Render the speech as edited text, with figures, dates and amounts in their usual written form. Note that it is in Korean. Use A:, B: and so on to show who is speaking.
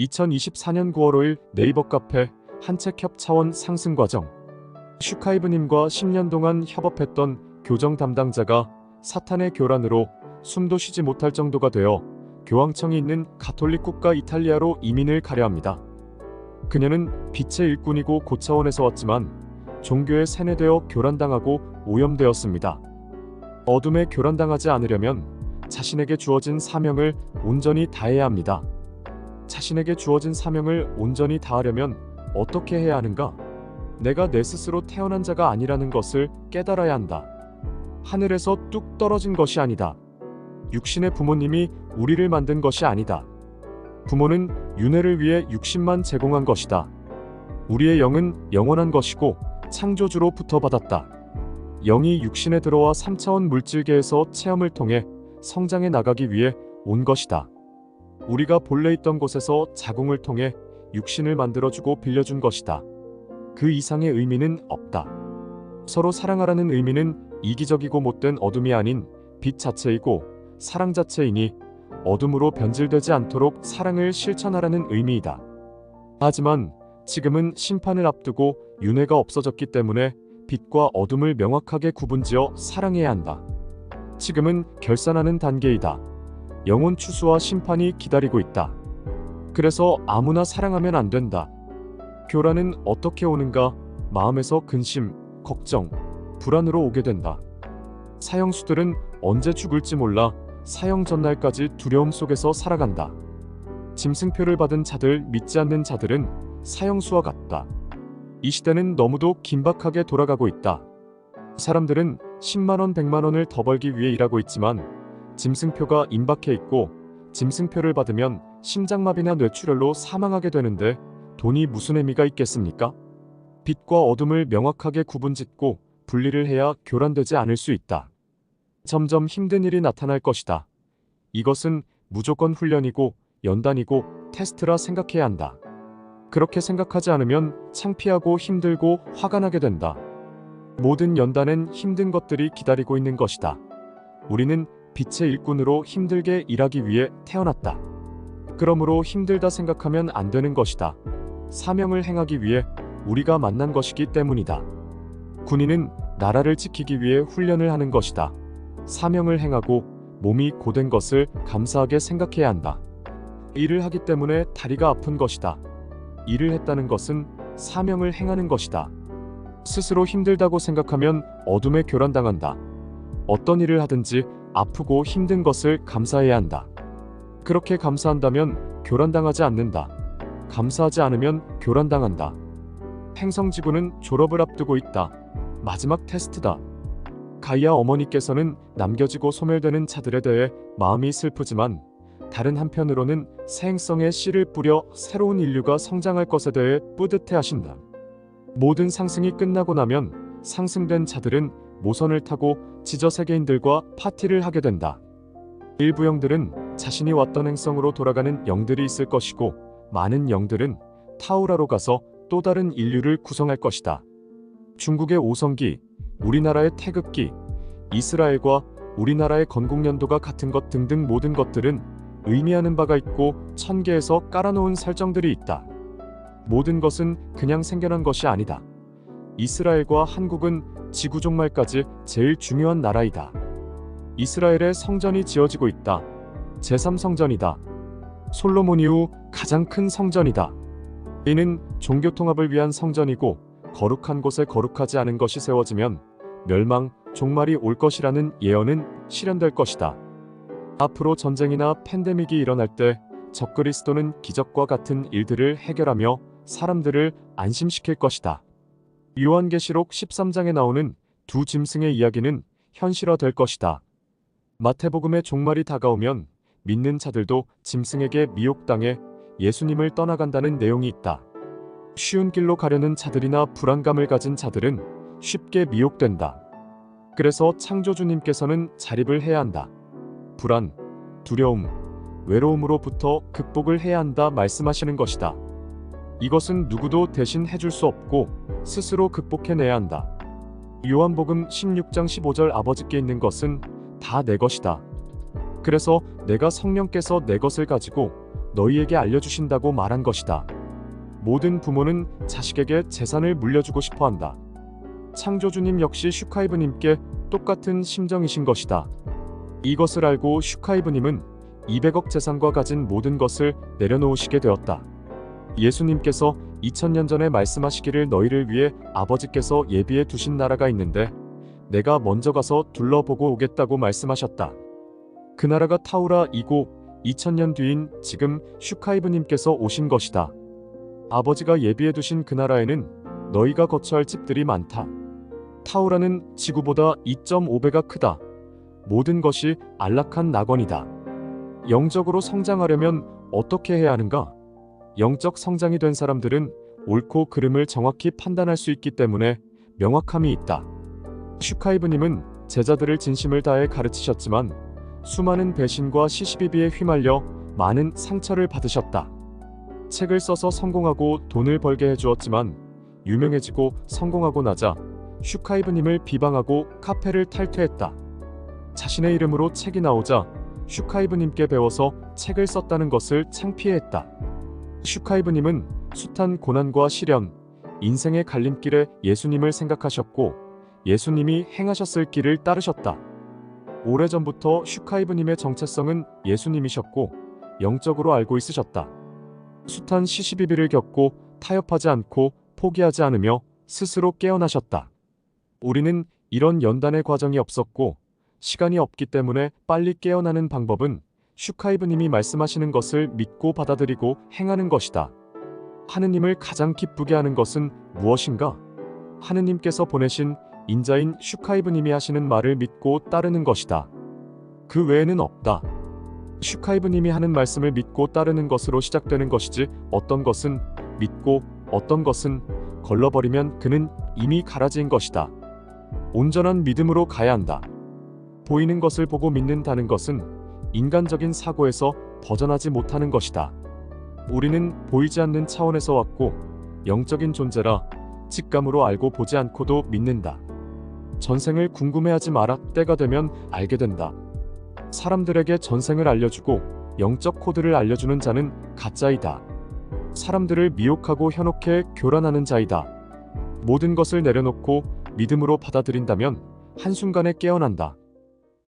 A: 2024년 9월 5일 네이버 카페 한책 협차원 상승 과정. 슈카이브님과 10년 동안 협업했던 교정 담당자가 사탄의 교란으로 숨도 쉬지 못할 정도가 되어 교황청이 있는 가톨릭 국가 이탈리아로 이민을 가려 합니다. 그녀는 빛의 일꾼이고 고차원에서 왔지만 종교에 세뇌되어 교란당하고 오염되었습니다. 어둠에 교란당하지 않으려면 자신에게 주어진 사명을 온전히 다해야 합니다. 자신에게 주어진 사명을 온전히 다하려면 어떻게 해야 하는가? 내가 내 스스로 태어난 자가 아니라는 것을 깨달아야 한다. 하늘에서 뚝 떨어진 것이 아니다. 육신의 부모님이 우리를 만든 것이 아니다. 부모는 윤회를 위해 육신만 제공한 것이다. 우리의 영은 영원한 것이고 창조주로부터 받았다. 영이 육신에 들어와 3차원 물질계에서 체험을 통해 성장해 나가기 위해 온 것이다. 우리가 본래 있던 곳에서 자궁을 통해 육신을 만들어주고 빌려준 것이다. 그 이상의 의미는 없다. 서로 사랑하라는 의미는 이기적이고 못된 어둠이 아닌 빛 자체이고 사랑 자체이니 어둠으로 변질되지 않도록 사랑을 실천하라는 의미이다. 하지만 지금은 심판을 앞두고 윤회가 없어졌기 때문에 빛과 어둠을 명확하게 구분지어 사랑해야 한다. 지금은 결산하는 단계이다. 영혼 추수와 심판이 기다리고 있다. 그래서 아무나 사랑하면 안 된다. 교란은 어떻게 오는가? 마음에서 근심, 걱정, 불안으로 오게 된다. 사형수들은 언제 죽을지 몰라 사형 전날까지 두려움 속에서 살아간다. 짐승표를 받은 자들, 믿지 않는 자들은 사형수와 같다. 이 시대는 너무도 긴박하게 돌아가고 있다. 사람들은 10만원, 100만원을 더 벌기 위해 일하고 있지만 짐승표가 임박해 있고 짐승표를 받으면 심장마비나 뇌출혈로 사망하게 되는데 돈이 무슨 의미가 있겠습니까? 빛과 어둠을 명확하게 구분짓고 분리를 해야 교란되지 않을 수 있다. 점점 힘든 일이 나타날 것이다. 이것은 무조건 훈련이고 연단이고 테스트라 생각해야 한다. 그렇게 생각하지 않으면 창피하고 힘들고 화가 나게 된다. 모든 연단엔 힘든 것들이 기다리고 있는 것이다. 우리는 빛의 일꾼으로 힘들게 일하기 위해 태어났다. 그러므로 힘들다 생각하면 안 되는 것이다. 사명을 행하기 위해 우리가 만난 것이기 때문이다. 군인은 나라를 지키기 위해 훈련을 하는 것이다. 사명을 행하고 몸이 고된 것을 감사하게 생각해야 한다. 일을 하기 때문에 다리가 아픈 것이다. 일을 했다는 것은 사명을 행하는 것이다. 스스로 힘들다고 생각하면 어둠에 교란당한다. 어떤 일을 하든지 아프고 힘든 것을 감사해야 한다. 그렇게 감사한다면 교란당하지 않는다. 감사하지 않으면 교란당한다. 행성지구는 졸업을 앞두고 있다. 마지막 테스트다. 가이아 어머니께서는 남겨지고 소멸되는 자들에 대해 마음이 슬프지만 다른 한편으로는 새행성의 씨를 뿌려 새로운 인류가 성장할 것에 대해 뿌듯해 하신다. 모든 상승이 끝나고 나면 상승된 자들은 모선을 타고 지저세계인들과 파티를 하게 된다. 일부 영들은 자신이 왔던 행성으로 돌아가는 영들이 있을 것이고 많은 영들은 타우라로 가서 또 다른 인류를 구성할 것이다. 중국의 오성기, 우리나라의 태극기, 이스라엘과 우리나라의 건국연도가 같은 것 등등 모든 것들은 의미하는 바가 있고 1000개에서 깔아놓은 설정들이 있다. 모든 것은 그냥 생겨난 것이 아니다. 이스라엘과 한국은 지구 종말까지 제일 중요한 나라이다. 이스라엘의 성전이 지어지고 있다. 제3성전이다. 솔로몬 이후 가장 큰 성전이다. 이는 종교 통합을 위한 성전이고 거룩한 곳에 거룩하지 않은 것이 세워지면 멸망, 종말이 올 것이라는 예언은 실현될 것이다. 앞으로 전쟁이나 팬데믹이 일어날 때 적그리스도는 기적과 같은 일들을 해결하며 사람들을 안심시킬 것이다. 요한계시록 13장에 나오는 두 짐승의 이야기는 현실화될 것이다. 마태복음의 종말이 다가오면 믿는 자들도 짐승에게 미혹당해 예수님을 떠나간다는 내용이 있다. 쉬운 길로 가려는 자들이나 불안감을 가진 자들은 쉽게 미혹된다. 그래서 창조주님께서는 자립을 해야 한다. 불안, 두려움, 외로움으로부터 극복을 해야 한다 말씀하시는 것이다. 이것은 누구도 대신 해줄 수 없고 스스로 극복해내야 한다. 요한복음 16장 15절 아버지께 있는 것은 다 내 것이다. 그래서 내가 성령께서 내 것을 가지고 너희에게 알려주신다고 말한 것이다. 모든 부모는 자식에게 재산을 물려주고 싶어 한다. 창조주님 역시 슈카이브님께 똑같은 심정이신 것이다. 이것을 알고 슈카이브님은 200억 재산과 가진 모든 것을 내려놓으시게 되었다. 예수님께서 2000년 전에 말씀하시기를 너희를 위해 아버지께서 예비해 두신 나라가 있는데 내가 먼저 가서 둘러보고 오겠다고 말씀하셨다. 그 나라가 타우라이고 2000년 뒤인 지금 슈카이브님께서 오신 것이다. 아버지가 예비해 두신 그 나라에는 너희가 거처할 집들이 많다. 타우라는 지구보다 2.5배가 크다. 모든 것이 안락한 낙원이다. 영적으로 성장하려면 어떻게 해야 하는가? 영적 성장이 된 사람들은 옳고 그름을 정확히 판단할 수 있기 때문에 명확함이 있다. 슈카이브님은 제자들을 진심을 다해 가르치셨지만 수많은 배신과 시시비비에 휘말려 많은 상처를 받으셨다. 책을 써서 성공하고 돈을 벌게 해주었지만 유명해지고 성공하고 나자 슈카이브님을 비방하고 카페를 탈퇴했다. 자신의 이름으로 책이 나오자 슈카이브님께 배워서 책을 썼다는 것을 창피해했다. 슈카이브님은 숱한 고난과 시련, 인생의 갈림길에 예수님을 생각하셨고 예수님이 행하셨을 길을 따르셨다. 오래전부터 슈카이브님의 정체성은 예수님이셨고 영적으로 알고 있으셨다. 숱한 시시비비를 겪고 타협하지 않고 포기하지 않으며 스스로 깨어나셨다. 우리는 이런 연단의 과정이 없었고 시간이 없기 때문에 빨리 깨어나는 방법은 슈카이브님이 말씀하시는 것을 믿고 받아들이고 행하는 것이다. 하느님을 가장 기쁘게 하는 것은 무엇인가? 하느님께서 보내신 인자인 슈카이브님이 하시는 말을 믿고 따르는 것이다. 그 외에는 없다. 슈카이브님이 하는 말씀을 믿고 따르는 것으로 시작되는 것이지 어떤 것은 믿고 어떤 것은 걸러버리면 그는 이미 가라지인 것이다. 온전한 믿음으로 가야 한다. 보이는 것을 보고 믿는다는 것은 인간적인 사고에서 벗어나지 못하는 것이다. 우리는 보이지 않는 차원에서 왔고 영적인 존재라 직감으로 알고 보지 않고도 믿는다. 전생을 궁금해하지 마라. 때가 되면 알게 된다. 사람들에게 전생을 알려주고 영적 코드를 알려주는 자는 가짜이다. 사람들을 미혹하고 현혹해 교란하는 자이다. 모든 것을 내려놓고 믿음으로 받아들인다면 한순간에 깨어난다.